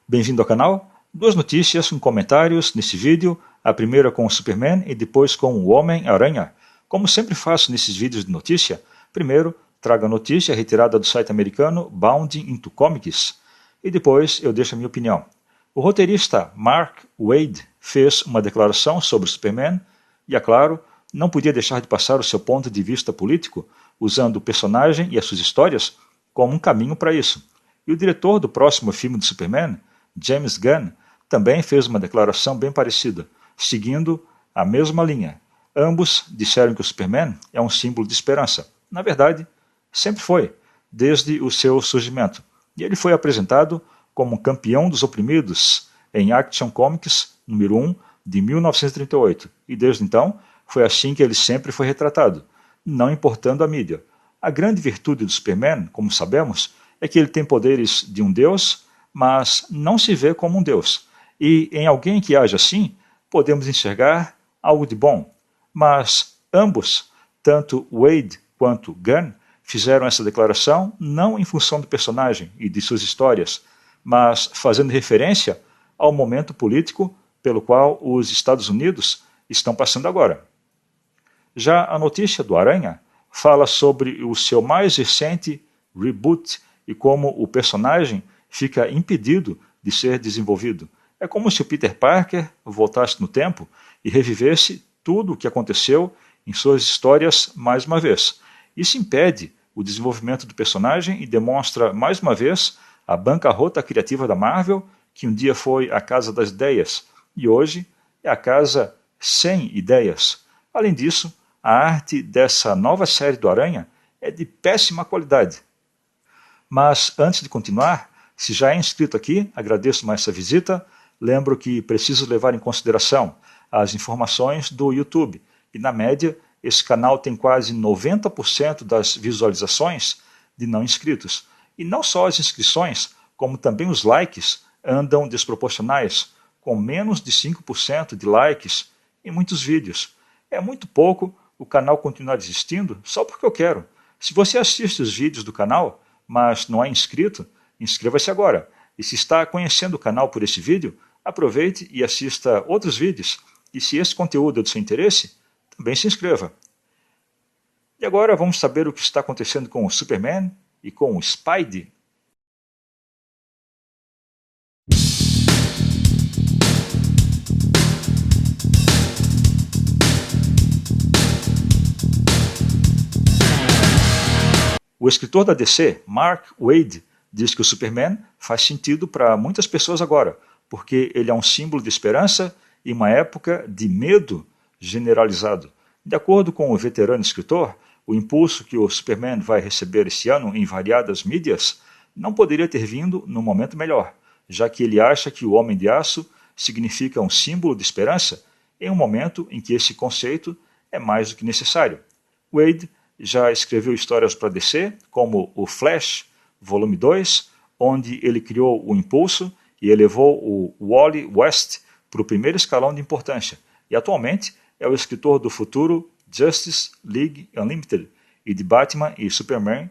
Bem-vindo ao canal. Duas notícias com comentários nesse vídeo, a primeira com o Superman e depois com o Homem-Aranha. Como sempre faço nesses vídeos de notícia, primeiro trago a notícia retirada do site americano Bound into Comics e depois eu deixo a minha opinião. O roteirista Mark Waid fez uma declaração sobre o Superman e, é claro, não podia deixar de passar o seu ponto de vista político, usando o personagem e as suas histórias como um caminho para isso. E o diretor do próximo filme de Superman, James Gunn, também fez uma declaração bem parecida, seguindo a mesma linha. Ambos disseram que o Superman é um símbolo de esperança. Na verdade, sempre foi, desde o seu surgimento. E ele foi apresentado como campeão dos oprimidos em Action Comics número 1 de 1938. E desde então, foi assim que ele sempre foi retratado, não importando a mídia. A grande virtude do Superman, como sabemos, é que ele tem poderes de um deus, mas não se vê como um deus. E em alguém que age assim, podemos enxergar algo de bom. Mas ambos, tanto Wade quanto Gunn, fizeram essa declaração não em função do personagem e de suas histórias, mas fazendo referência ao momento político pelo qual os Estados Unidos estão passando agora. Já a notícia do Aranha fala sobre o seu mais recente reboot e como o personagem fica impedido de ser desenvolvido. É como se o Peter Parker voltasse no tempo e revivesse tudo o que aconteceu em suas histórias mais uma vez. Isso impede o desenvolvimento do personagem e demonstra mais uma vez a bancarrota criativa da Marvel, que um dia foi a casa das ideias e hoje é a casa sem ideias. Além disso, a arte dessa nova série do Aranha é de péssima qualidade. Mas antes de continuar, se já é inscrito aqui, agradeço mais essa visita. Lembro que preciso levar em consideração as informações do YouTube. E na média, esse canal tem quase 90% das visualizações de não inscritos. E não só as inscrições, como também os likes andam desproporcionais, com menos de 5% de likes em muitos vídeos. É muito pouco o canal continuar existindo só porque eu quero. Se você assiste os vídeos do canal, mas não é inscrito, inscreva-se agora. E se está conhecendo o canal por esse vídeo, aproveite e assista outros vídeos. E se esse conteúdo é do seu interesse, também se inscreva. E agora vamos saber o que está acontecendo com o Superman e com o Spidey. O escritor da DC, Mark Waid, diz que o Superman faz sentido para muitas pessoas agora, porque ele é um símbolo de esperança em uma época de medo generalizado. De acordo com o veterano escritor, o impulso que o Superman vai receber esse ano em variadas mídias não poderia ter vindo num momento melhor, já que ele acha que o Homem de Aço significa um símbolo de esperança em um momento em que esse conceito é mais do que necessário. Waid já escreveu histórias para DC, como o Flash, volume 2, onde ele criou o impulso e elevou o Wally West para o primeiro escalão de importância. E atualmente é o escritor do futuro Justice League Unlimited e de Batman e Superman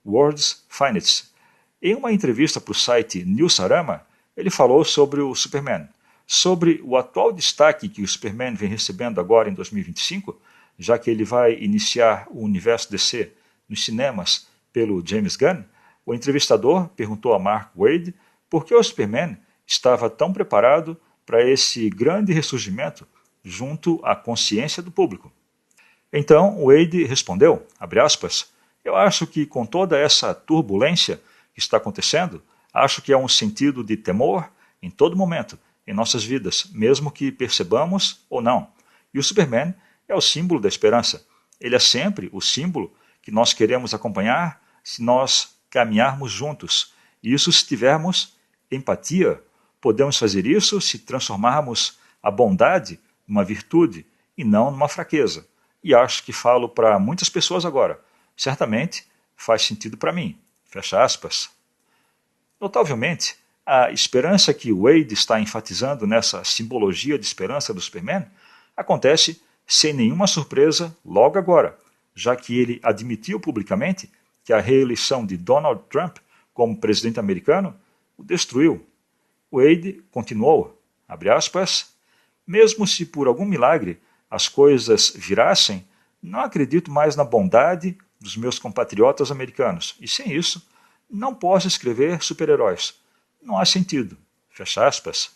World's Finest. Em uma entrevista para o site Newsarama, ele falou sobre o Superman. Sobre o atual destaque que o Superman vem recebendo agora em 2025, já que ele vai iniciar o universo DC nos cinemas pelo James Gunn, o entrevistador perguntou a Mark Waid por que o Superman estava tão preparado para esse grande ressurgimento junto à consciência do público. Então, Waid respondeu, abre aspas, eu acho que com toda essa turbulência que está acontecendo, acho que há um sentido de temor em todo momento em nossas vidas, mesmo que percebamos ou não. E o Superman é o símbolo da esperança. Ele é sempre o símbolo que nós queremos acompanhar se nós caminharmos juntos. E isso se tivermos empatia. Podemos fazer isso se transformarmos a bondade numa virtude e não numa fraqueza. E acho que falo para muitas pessoas agora. Certamente faz sentido para mim. Fecha aspas. Notavelmente, a esperança que Waid está enfatizando nessa simbologia de esperança do Superman acontece sem nenhuma surpresa logo agora, já que ele admitiu publicamente que a reeleição de Donald Trump como presidente americano o destruiu. Wade continuou, abre aspas, mesmo se por algum milagre as coisas virassem, não acredito mais na bondade dos meus compatriotas americanos, e sem isso, não posso escrever super-heróis. Não há sentido. Fecha aspas.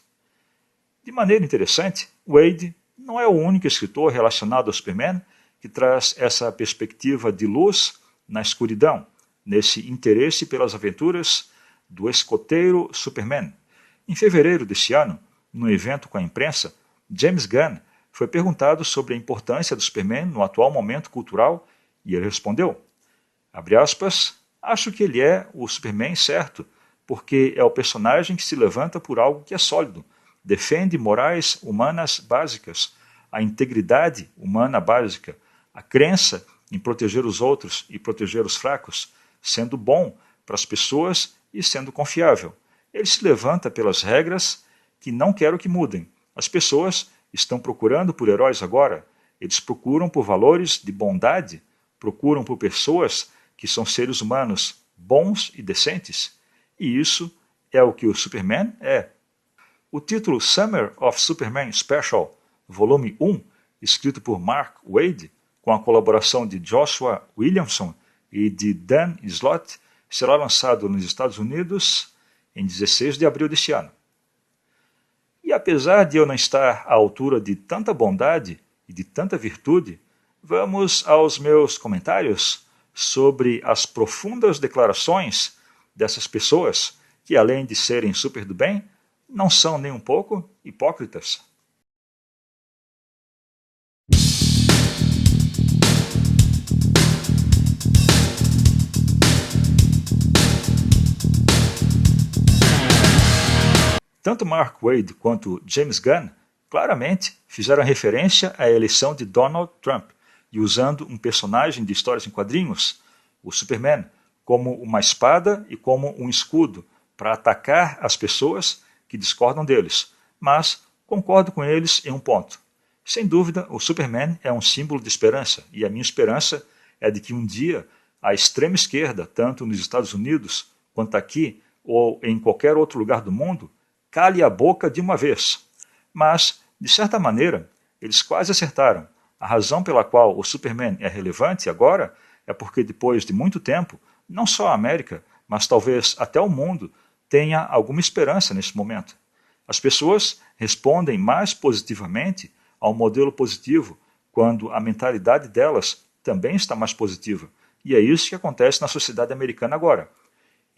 De maneira interessante, Wade não é o único escritor relacionado ao Superman que traz essa perspectiva de luz na escuridão, nesse interesse pelas aventuras do escoteiro Superman. Em fevereiro deste ano, num evento com a imprensa, James Gunn foi perguntado sobre a importância do Superman no atual momento cultural e ele respondeu, abre aspas, acho que ele é o Superman certo, porque é o personagem que se levanta por algo que é sólido, defende morais humanas básicas, a integridade humana básica, a crença em proteger os outros e proteger os fracos, sendo bom para as pessoas e sendo confiável. Ele se levanta pelas regras que não quero que mudem. As pessoas estão procurando por heróis agora. Eles procuram por valores de bondade, procuram por pessoas que são seres humanos bons e decentes. E isso é o que o Superman é. O título Summer of Superman Special, volume 1, escrito por Mark Waid, com a colaboração de Joshua Williamson e de Dan Slott, será lançado nos Estados Unidos em 16 de abril deste ano. E apesar de eu não estar à altura de tanta bondade e de tanta virtude, vamos aos meus comentários sobre as profundas declarações dessas pessoas que, além de serem super do bem, não são nem um pouco hipócritas. Tanto Mark Waid quanto James Gunn claramente fizeram referência à eleição de Donald Trump e usando um personagem de histórias em quadrinhos, o Superman, como uma espada e como um escudo para atacar as pessoas que discordam deles, mas concordo com eles em um ponto. Sem dúvida, o Superman é um símbolo de esperança e a minha esperança é de que um dia a extrema esquerda, tanto nos Estados Unidos quanto aqui ou em qualquer outro lugar do mundo, cale a boca de uma vez. Mas, de certa maneira, eles quase acertaram. A razão pela qual o Superman é relevante agora é porque, depois de muito tempo, não só a América, mas talvez até o mundo, tenha alguma esperança nesse momento. As pessoas respondem mais positivamente ao modelo positivo quando a mentalidade delas também está mais positiva. E é isso que acontece na sociedade americana agora.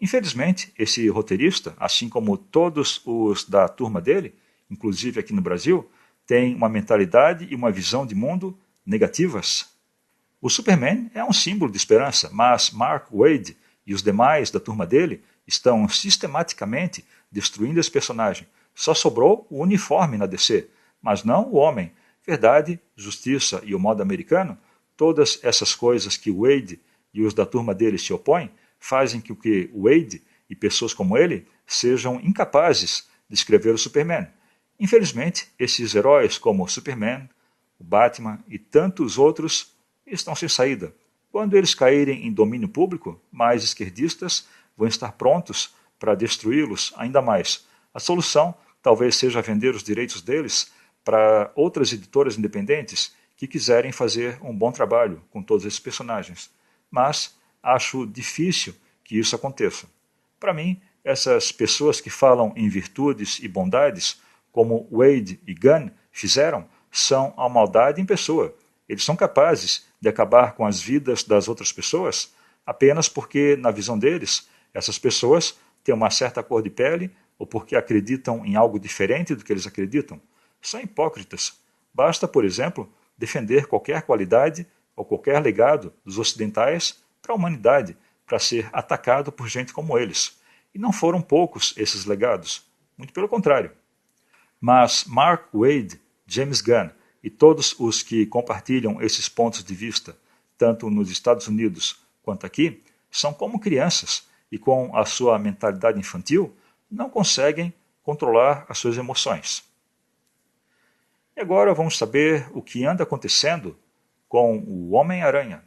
Infelizmente, esse roteirista, assim como todos os da turma dele, inclusive aqui no Brasil, tem uma mentalidade e uma visão de mundo negativas. O Superman é um símbolo de esperança, mas Mark Waid e os demais da turma dele estão sistematicamente destruindo esse personagem. Só sobrou o uniforme na DC, mas não o homem. Verdade, justiça e o modo americano, todas essas coisas que Waid e os da turma dele se opõem, fazem com que Waid e pessoas como ele sejam incapazes de escrever o Superman. Infelizmente, esses heróis como o Superman, o Batman e tantos outros estão sem saída. Quando eles caírem em domínio público, mais esquerdistas vão estar prontos para destruí-los ainda mais. A solução talvez seja vender os direitos deles para outras editoras independentes que quiserem fazer um bom trabalho com todos esses personagens. Mas acho difícil que isso aconteça. Para mim, essas pessoas que falam em virtudes e bondades, como Waid e Gunn fizeram, são a maldade em pessoa. Eles são capazes de acabar com as vidas das outras pessoas apenas porque, na visão deles, essas pessoas têm uma certa cor de pele ou porque acreditam em algo diferente do que eles acreditam. São hipócritas. Basta, por exemplo, defender qualquer qualidade ou qualquer legado dos ocidentais para a humanidade, para ser atacado por gente como eles. E não foram poucos esses legados, muito pelo contrário. Mas Mark Waid, James Gunn e todos os que compartilham esses pontos de vista, tanto nos Estados Unidos quanto aqui, são como crianças e com a sua mentalidade infantil não conseguem controlar as suas emoções. E agora vamos saber o que anda acontecendo com o Homem-Aranha.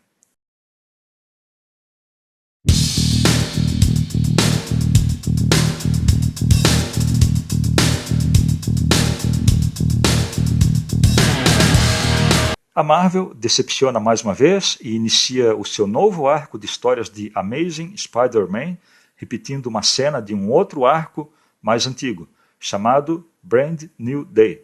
A Marvel decepciona mais uma vez e inicia o seu novo arco de histórias de Amazing Spider-Man, repetindo uma cena de um outro arco mais antigo, chamado Brand New Day.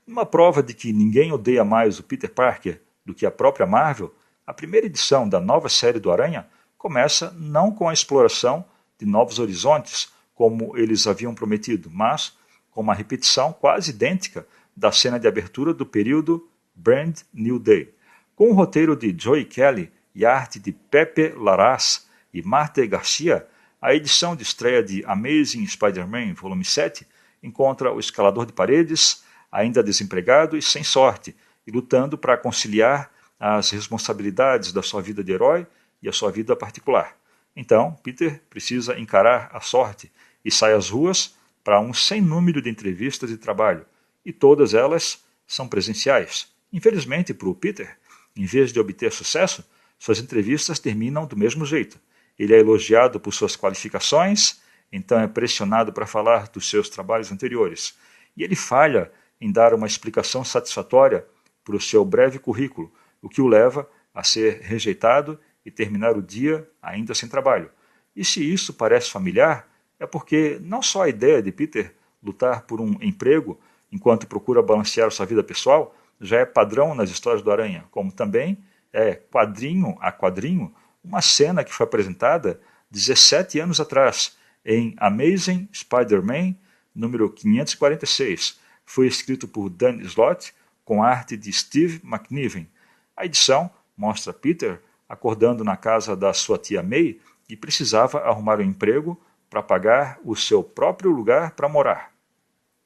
Numa prova de que ninguém odeia mais o Peter Parker do que a própria Marvel, a primeira edição da nova série do Aranha começa não com a exploração de novos horizontes, como eles haviam prometido, mas com uma repetição quase idêntica da cena de abertura do período Brand New Day. Com o roteiro de Joey Kelly e a arte de Pepe Larraz e Marte Garcia, a edição de estreia de Amazing Spider-Man Volume 7 encontra o escalador de paredes, ainda desempregado e sem sorte, e lutando para conciliar as responsabilidades da sua vida de herói e a sua vida particular. Então, Peter precisa encarar a sorte e sai às ruas para um sem número de entrevistas de trabalho, e todas elas são presenciais. Infelizmente para o Peter, em vez de obter sucesso, suas entrevistas terminam do mesmo jeito. Ele é elogiado por suas qualificações, então é pressionado para falar dos seus trabalhos anteriores. E ele falha em dar uma explicação satisfatória para o seu breve currículo, o que o leva a ser rejeitado e terminar o dia ainda sem trabalho. E se isso parece familiar, é porque não só a ideia de Peter lutar por um emprego enquanto procura balancear sua vida pessoal já é padrão nas histórias do Aranha, como também é, quadrinho a quadrinho, uma cena que foi apresentada 17 anos atrás, em Amazing Spider-Man, número 546. Foi escrito por Dan Slott, com arte de Steve McNiven. A edição mostra Peter acordando na casa da sua tia May e precisava arrumar um emprego para pagar o seu próprio lugar para morar.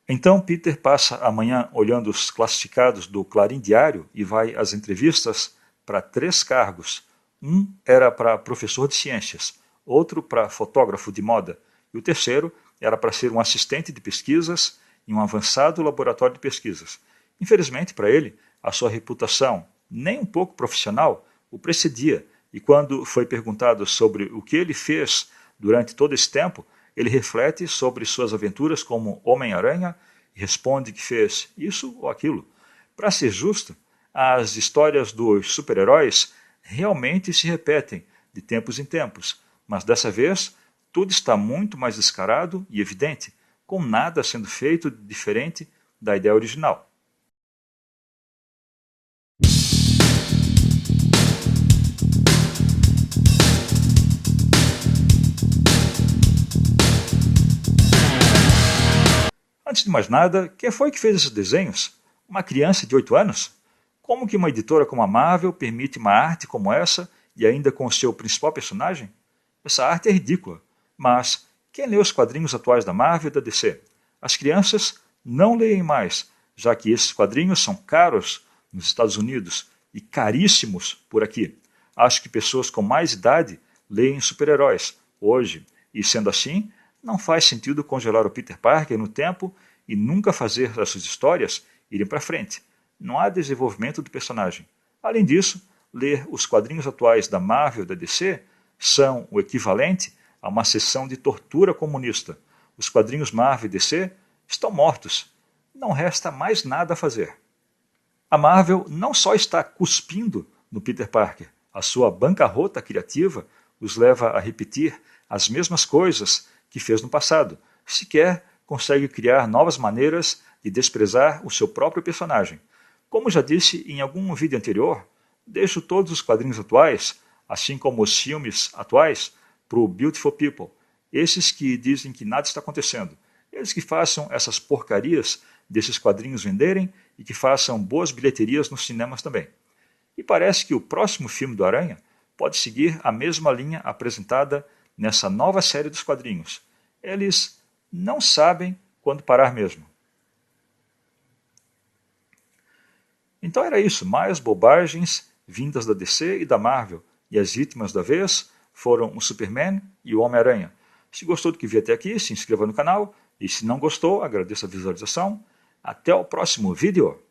Então Peter passa a manhã olhando os classificados do Clarim Diário e vai às entrevistas para 3 cargos. Um era para professor de ciências, outro para fotógrafo de moda e o terceiro era para ser um assistente de pesquisas em um avançado laboratório de pesquisas. Infelizmente para ele, a sua reputação, nem um pouco profissional, o precedia, e quando foi perguntado sobre o que ele fez durante todo esse tempo, ele reflete sobre suas aventuras como Homem-Aranha e responde que fez isso ou aquilo. Para ser justo, as histórias dos super-heróis realmente se repetem de tempos em tempos, mas dessa vez tudo está muito mais descarado e evidente, com nada sendo feito diferente da ideia original. Antes de mais nada, quem foi que fez esses desenhos? Uma criança de 8 anos? Como que uma editora como a Marvel permite uma arte como essa e ainda com o seu principal personagem? Essa arte é ridícula, mas quem lê os quadrinhos atuais da Marvel e da DC? As crianças não leem mais, já que esses quadrinhos são caros nos Estados Unidos e caríssimos por aqui. Acho que pessoas com mais idade leem super-heróis hoje, e sendo assim, não faz sentido congelar o Peter Parker no tempo e nunca fazer as suas histórias irem para frente. Não há desenvolvimento do personagem. Além disso, ler os quadrinhos atuais da Marvel e da DC são o equivalente a uma sessão de tortura comunista. Os quadrinhos Marvel e DC estão mortos. Não resta mais nada a fazer. A Marvel não só está cuspindo no Peter Parker, a sua bancarrota criativa os leva a repetir as mesmas coisas que fez no passado. Sequer consegue criar novas maneiras de desprezar o seu próprio personagem. Como já disse em algum vídeo anterior, deixo todos os quadrinhos atuais, assim como os filmes atuais, para o Beautiful People, esses que dizem que nada está acontecendo. Eles que façam essas porcarias desses quadrinhos venderem e que façam boas bilheterias nos cinemas também. E parece que o próximo filme do Aranha pode seguir a mesma linha apresentada nessa nova série dos quadrinhos. Eles não sabem quando parar mesmo. Então era isso, mais bobagens vindas da DC e da Marvel, e as vítimas da vez foram o Superman e o Homem-Aranha. Se gostou do que viu até aqui, se inscreva no canal, e se não gostou, agradeço a visualização. Até o próximo vídeo!